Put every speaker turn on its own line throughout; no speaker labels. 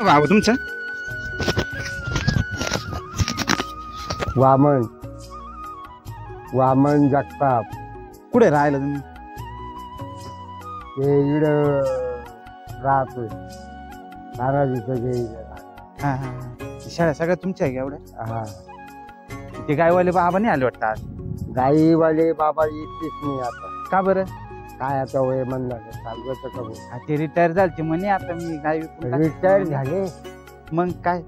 भाऊ तुमचं
वामन वामन जगताप
कुठे राहिलं तुम्ही?
ते इड राहतोय तानाजीचं जे
हा हा शाळा सगळ्या तुमच्या आहे का एवढ्या?
हा
ते गायवाले बाबा नाही आले वाटतं आज.
गाईवाले बाबा येतेच नाही आता.
का बरं?
काय आता वय म्हणलं चालवत का भाऊ?
हा, ते रिटायर झाले म्हणे आता मी गाय विकून टाकतो.
रिटायर झाले.
मग काय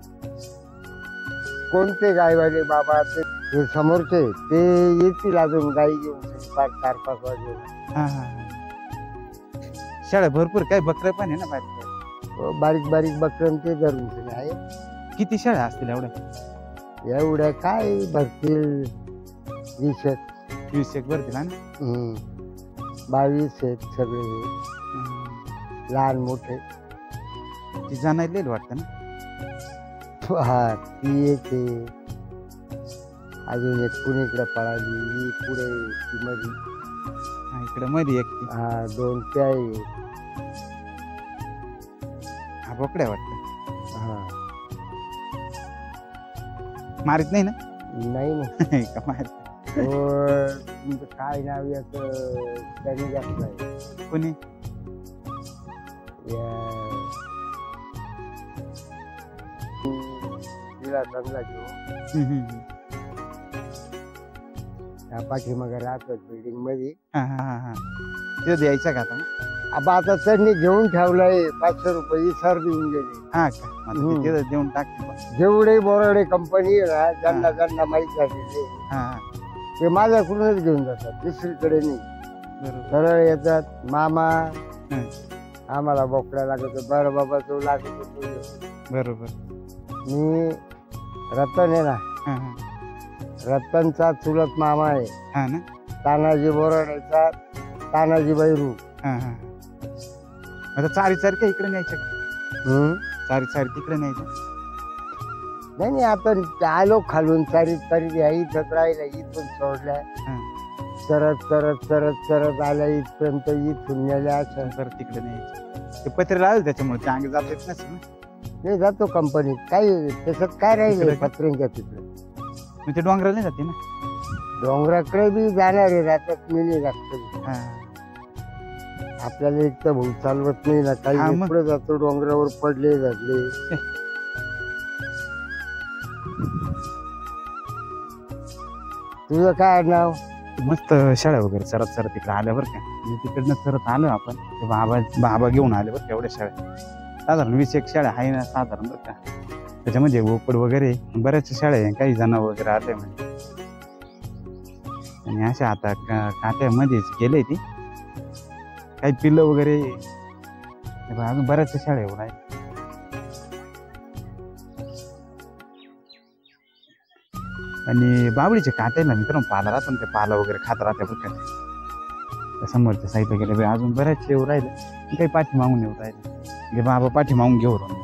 कोणते गाईवाले बाबा ते समोरचे ते येतील अजून गाई घेऊन 4-5 वाजे.
हा हा शाळा भरपूर काय बकरे पण आहे ना बारीक
बारीक बारीक बकरन ते धरून आहे.
किती शाळा असतील एवढ्या?
एवढ्या काय भरतील 20
20 भरतील ना.
22 आहेत सगळे लहान मोठे.
ती जाणायला वाटतं ना.
हा ती एक अजून एक पुणेकडे पळाली ही पुढे ती मध्ये.
हा इकडे मध्ये एक ती.
हा 2 त्या आहे.
हा बोकड्या वाटतं.
हा
मारित नाही ना.
नाही ना.
का मारित?
तुमचं काय नाव याचं त्याने जास्त आहे
कोणी?
तिला चांगला घेऊ त्या पाठीमागे राहतात बिल्डिंग मध्ये.
हा हा हा हा ते द्यायचा का आता?
आबा आता त्यांनी घेऊन ठेवलंय 500 रुपये सर देऊन गेले.
हा का आता ते तिथं देऊन टाकते.
जेवढे बोराडे कंपनी आहे ना ज्यांना माहीत झालेले
हा
ते माझ्याकडूनच घेऊन जातात. दुसरीकडे नाही.
बरोबर.
सरळ येतात मामा आम्हाला बोकड्या लागत. बरं बाबा तो लागत होतो.
बरोबर.
मी रतन आहे ना
हा हा
रतनचा चुलत मामा आहे.
हा ना.
तानाजी बोराडेचा तानाजी बैरू.
हा हा आता चारी का इकडे न्यायचं का? चारी तिकडे न्यायचं.
नाही आता आलो खालून चारी इथंच राहिला. इथून सोडल्या सरत सरत सरत सरत आल्या इथपर्यंत. इथून नेल्या असं
परत तिकडे न्यायचं. ते पत्रे लावले त्याच्यामुळे ते अंग जात येत नसेल ना.
नाही जातो कंपनीत. काही त्याच्यात काय राहिलं
तिकडे का?
पत्र्यांच्या तिकडे.
मग ते डोंगराला नाही जाते ना.
डोंगराकडे बी जाणार आहे राहतात मी नाही जात.
हा
आपल्याला एक तर भाऊ चालवत नाही ना.
हा,
काही
मग.
पुढे जातो डोंगरावर पडले झाले. तुझं काय नाव?
मस्त शाळा वगैरे सरत तिकडे आल्यावर का तिकडनं सरत आलो आपण. ते बाबा घेऊन आले बरं एवढ्या शाळा. साधारण 20 शाळा आहे ना साधारण बरं का. त्याच्यामध्ये ओपड वगैरे बऱ्याच शाळा आहे. काही जण वगैरे आले म्हणजे आणि अशा आता काट्यामध्येच गेले ती काही पिल्लं वगैरे. अजून बऱ्याचशा शाळा एवढं आहे. आणि बाबळीचे काट्याला मित्रांनो पाला राहतो ना. ते पाला वगैरे खात राहते बरं का. समोरच्या साईडला गेले अजून बऱ्याचशे येऊ राहिले. काही पाठी मागून येऊ राहिले. म्हणजे बाबा पाठी मागून घेऊ राहिले.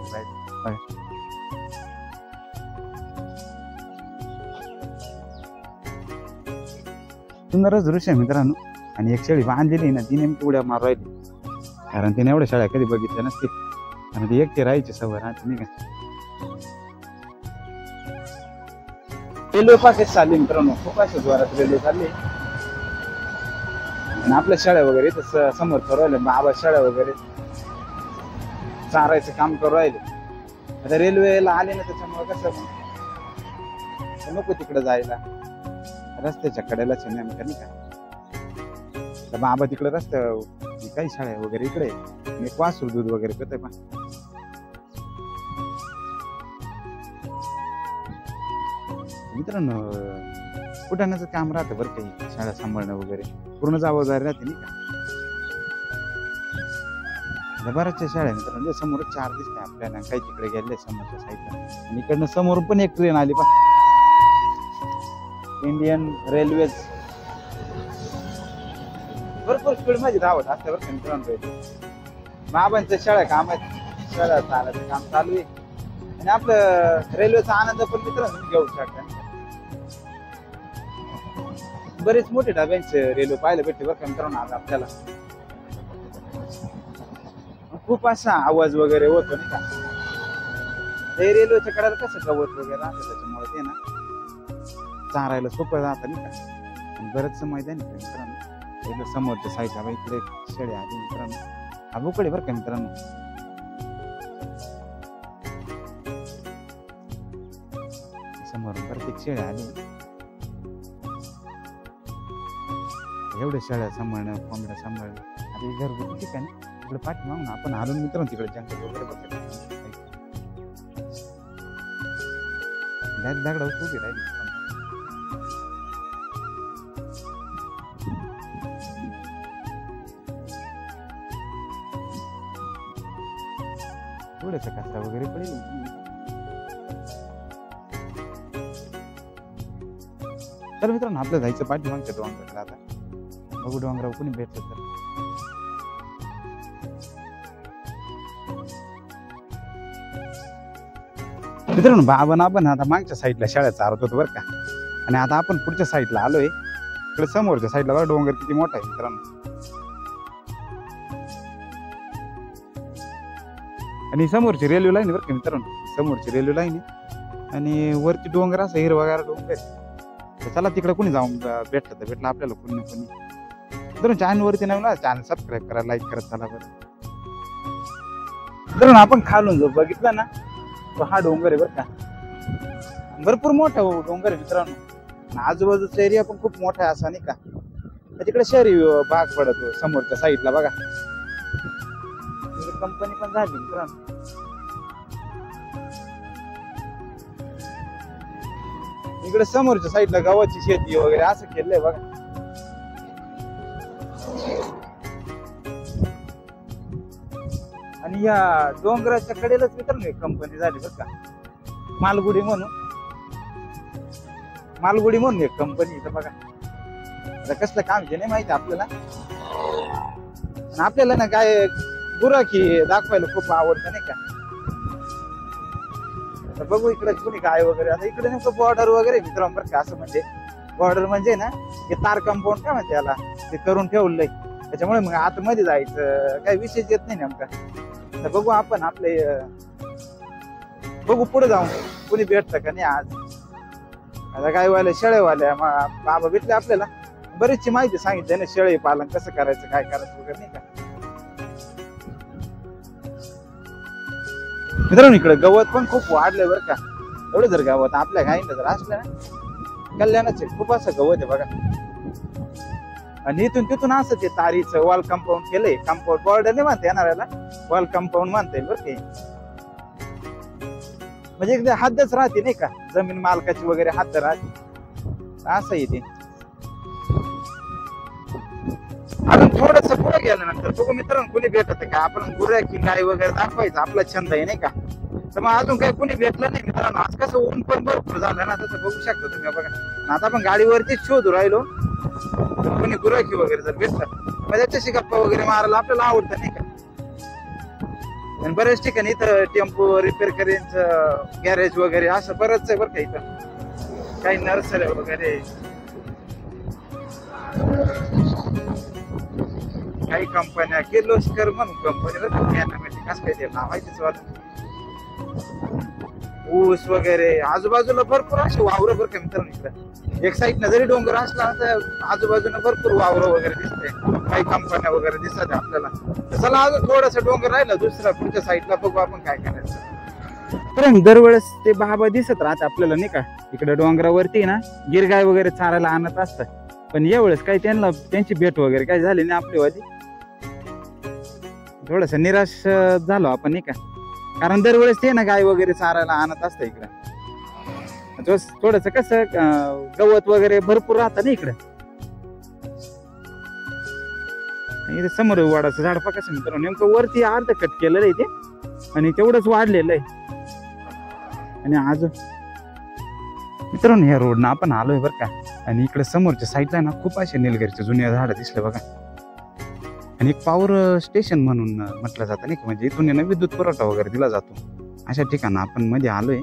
सुंदरच दृश्य आहे मित्रांनो. आणि एक शेळी बांधलेली ना ती नेमकी उड्या मारू राहिली. कारण तिने एवढ्या शाळा कधी बघितल्या नसतील. आणि ती एकटी राहायची सवय राहते नाही का. रेल्वे पासेच चालली मित्रांनो. खूप अशा द्वारात रेल्वे चालली. आणि आपल्या शाळा वगैरे इथं समोर करू राहिले. बाबा शाळा वगैरे चारायचं काम करू राहिले. आता रेल्वेला आले ना त्याच्यामुळे कसं नको तिकडे जायला. रस्त्याच्या कडेलाच नेमकं नाही का. तर बाबा तिकडे रस्त्या काही शाळा वगैरे इकडे. एक वासरू दूध वगैरे करते पण. मित्रांनो कुठाण्याचं काम राहतं बरं काही. शाळा सांभाळणं वगैरे पूर्ण जबाबदारी राहते नाही का. बऱ्याचशा शाळा मित्रांनो समोर 4 दिसते आपल्याला. काही तिकडे गेले समोरच्या साईडला. आणि इकडनं समोरून पण एक ट्रेन आली पण. इंडियन रेल्वेज भरपूर स्पीड मध्ये धावत असते बरं का मित्रांनो. बाबांचं शाळा काम आहे. शाळा चालायचं काम चालू आहे. आणि आपलं रेल्वेचा आनंद पण मित्रांनो घेऊ शकता. बरेच मोठे डब्यांचे रेल्वे पाहायला भेटते बरं का मित्रांनो आज आपल्याला. खूप असा आवाज वगैरे होतो नाही का. ते रेल्वेच्या कडेला कसं गवत वगैरे राहतं त्याच्यामुळे ते ना चारायला सोपं जातं नाही का. आणि बरंचसं मैदान आहे मित्रांनो. इकडे समोरच्या साईडला इकडे शेळी आली मित्रांनो. हा बोकडे बरं का मित्रांनो. समोरून प्रत्येक शेळी आली. एवढ्या शेळ्या सांभाळणं, कोंबड्या सांभाळणं. आता हे घरगुती ठिकाणी तिकडे पाठी मागून आपण आलो मित्रांनो. तिकडे जंगल वगैरे बघायला दगडा उभी राहिली. थोडस कचरा वगैरे पडेल. तर मित्रांनो आपलं जायचं पाठीमागच्या डोंगराला. आता बघू डोंगरावर कोणी भेटलं तर. मित्रांनो बाबा आपण आता मागच्या साईडला शाळा चारत होतो बरं का. आणि आता आपण पुढच्या साईडला आलोय. इकडे समोरच्या साईडला बघा डोंगर किती मोठा आहे मित्रांनो. आणि समोरची रेल्वे लाईन बरं का मित्रांनो. समोरची रेल्वे लाईन आहे आणि वरती डोंगर असं हिरवागार डोंगर. तर चला तिकडे कोणी जाऊन भेटलं तर भेटलं आपल्याला कोणी ना कोणी. मित्रांनो चॅनल वरती नवीन चॅनल सबस्क्राईब करा, लाईक करत चला बरं. मित्रांनो आपण खालून जो बघितला ना तो हा डोंगर आहे बरं का. भरपूर मोठा डोंगर आहे मित्रांनो. आजूबाजूचा एरिया पण खूप मोठा आहे असा नाही का. तिकडे शहरी भाग पडतो समोरच्या साईडला बघा. कंपनी पण झाली मित्रांनो. इकडे समोरच्या साईडला गव्हाची शेती वगैरे असं केलंय बघा. आणि या डोंगराच्या कडेलाच मित्रांनो एक कंपनी झाली बरं का. मालगुडी म्हणून एक कंपनी इथं बघा. आता कसलं काम जे नाही माहिती आपल्याला. आपल्याला ना काय गुराखी दाखवायला खूप आवडतं नाही का. आता बघू इकडे कुणी काय वगैरे. आता इकडे नेमकं बॉर्डर वगैरे मित्रांनो बरं का. असं म्हणजे बॉर्डर म्हणजे ना हे तार कंपाऊंड काय म्हणते याला ते करून ठेवलंय. त्याच्यामुळे मग आतमध्ये जायचं काही विशेष येत नाही नेमका. तर बघू आपण आपले बघू पुढे जाऊन कुणी भेटतं का नाही आज. आता काय व्हायला शेळेवाल्या बाबा भेटले आपल्याला. बरीचशी माहिती सांगितली ना शेळी पालन कसं करायचं काय करायचं वगैरे नाही का. मित्रांनो इकडे गवत पण खूप वाढलंय बरं का. एवढं जर गवत आपल्या गाईला जर असलं ना कल्याणच खूप असं गवत आहे बघा. आणि इथून तिथून असं ते तारीचं वॉल कंपाऊंड केलंय. कंपाऊंड बॉर्डर नाही म्हणता येणाऱ्याला वॉल कंपाऊंड म्हणता येईल बरं का. म्हणजे एकदा हद्दच राहते नाही का. जमीन मालकाची वगैरे हद्द राहते असं येते. अजून थोडस पुढे गेल्यानंतर बघू मित्रांनो कुणी भेटत का. आपण गुराखी गाय वगैरे दाखवायचा आपला छंद आहे नाही का. तर मग अजून काही कुणी भेटलं नाही मित्रांनो. आज कसं ऊन पण भरपूर झालं ना तसं बघू शकता तुम्ही बघा. आता आपण गाडीवरतीच शोधू राहिलो. कोणी गुराखी वगैरे जर भेटलं मग त्याच्याशी गप्पा वगैरे मारायला आपल्याला आवडतं नाही का. आणि बऱ्याच ठिकाणी इथं टेम्पो रिपेअर करेंच गॅरेज वगैरे असं बरंच आहे बरं का. इथं काही नर्सऱ्या वगैरे काही कंपन्या किर्लोस्कर म्हणून कंपनी कसं काय ते नाव आहे त्याचं. ऊस वगैरे आजूबाजूला भरपूर असे वावर बरं का मित्रांनो. इकडे एक साईडनं जरी डोंगर असला तर आजूबाजूला भरपूर वावर वगैरे दिसते. काही कंपन्या वगैरे दिसत आपल्याला. चला अजून थोडस डोंगर राहिलं दुसऱ्या पुढच्या साईडला बघू आपण काय करायचं. दरवेळेस ते बाबा दिसत राहत आपल्याला नाही का. इकडे डोंगरावरती ना गिरगाय वगैरे चारायला आणत असतात. पण यावेळेस काही त्यांची भेट वगैरे काही झाली नाही आपली वाली. थोडस निराश झालो आपण नाही का. कारण दरवेळेस ते ना गाय वगैरे चारायला आणत असतं इकडं. थोडस कसं गवत वगैरे भरपूर राहतं ना इकडं. इथे समोर वाडाचं झाड पा कसं मित्रांनो नेमकं वरती अर्ध कट केलेलं आहे ते आणि तेवढंच वाढलेलं आहे. आणि अजून मित्रांनो ह्या रोडनं आपण आलोय बरं का. आणि इकडे समोरच्या साईडला ना खूप असे निलगिरीचे जुने झाडं दिसले बघा. आणि एक पॉवर स्टेशन म्हणून म्हटलं जातं नाही का. म्हणजे इथून ना विद्युत पुरवठा वगैरे दिला जातो. अशा ठिकाणी आपण मध्ये आलोय.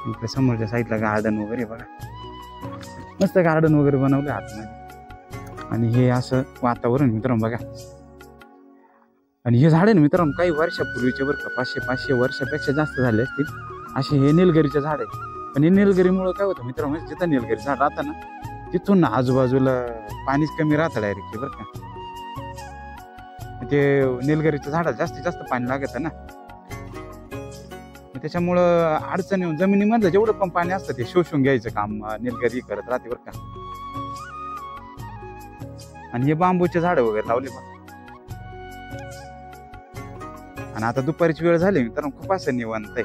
इकडे समोरच्या साईडला गार्डन वगैरे बघा. मस्त गार्डन वगैरे बनवलं आतमध्ये. आणि हे असं वातावरण मित्रांनो बघा. आणि हे झाड आहे ना मित्रांनो काही वर्षापूर्वीचे बरं का, 500 वर्षापेक्षा जास्त झाले असतील असे हे निलगिरीचे झाड आहे. पण हे निलगिरीमुळे काय होतं मित्रांनो, जिथं निलगिरी झाड राहतं ना तिथून ना आजूबाजूला पाणीच कमी राहतं डायरेक्ट बरं का. ते निलगिरीच्या झाडाला जास्तीत जास्त पाणी लागतं ना, त्याच्यामुळं अडचण येऊन जमिनीमधलं जेवढं पण पाणी असतं ते शोषून घ्यायचं काम निलगिरी करत राहते बरं का. आणि हे बांबूचे झाड वगैरे लावले बघ. आणि आता दुपारची वेळ झाली मित्रांनो, खूप असं निवांत आहे.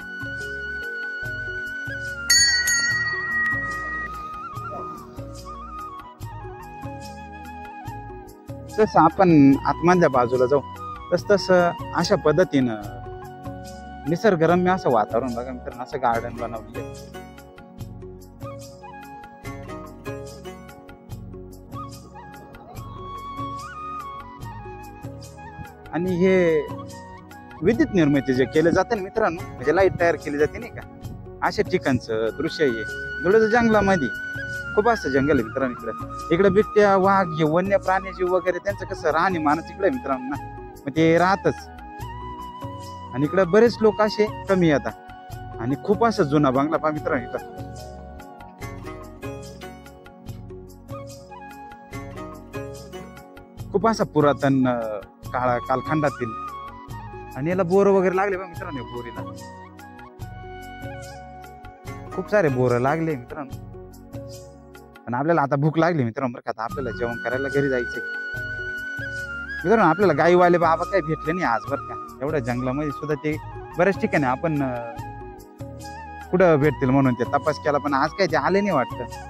तसं आपण आतमधल्या बाजूला जाऊ तसं अशा पद्धतीनं निसर्गरम्य असं वातावरण बघा मित्रांनो, असं गार्डन बनवले. आणि हे विद्युत निर्मिती जे केलं जातं ना मित्रांनो, म्हणजे लाईट तयार केली जाते नाही का, अशा ठिकाणचं दृश्य आहे. थोडंसं जंगलामध्ये खूप असं जंगल आहे मित्रांनो. इकडे बिबट्या, वाघ, हे वन्य प्राणी वगैरे त्यांचं कसं राहणीमानच इकडे मित्रांनो ना, मग ते राहतच. आणि इकडे बरेच लोक असे कमी येतात. आणि खूप असं जुना बंगला पहा मित्रांनो इथं. खूप असा पुरातन कालखंडातील. आणि याला बोर वगैरे लागले बा मित्रांनो, बोरीला खूप सारे बोर लागले मित्रांनो. पण आपल्याला आता भूक लागली मित्रांनो बरं का, आता आपल्याला जेवण करायला घरी जायचंय मित्रांनो. आपल्याला गाईवाले बाबा काही भेटले नाही आज बरं का, एवढ्या जंगलामध्ये सुद्धा. ते बऱ्याच ठिकाणी आपण कुठं भेटतील म्हणून ते तपास केला, पण आज काय ते आले नाही वाटतं.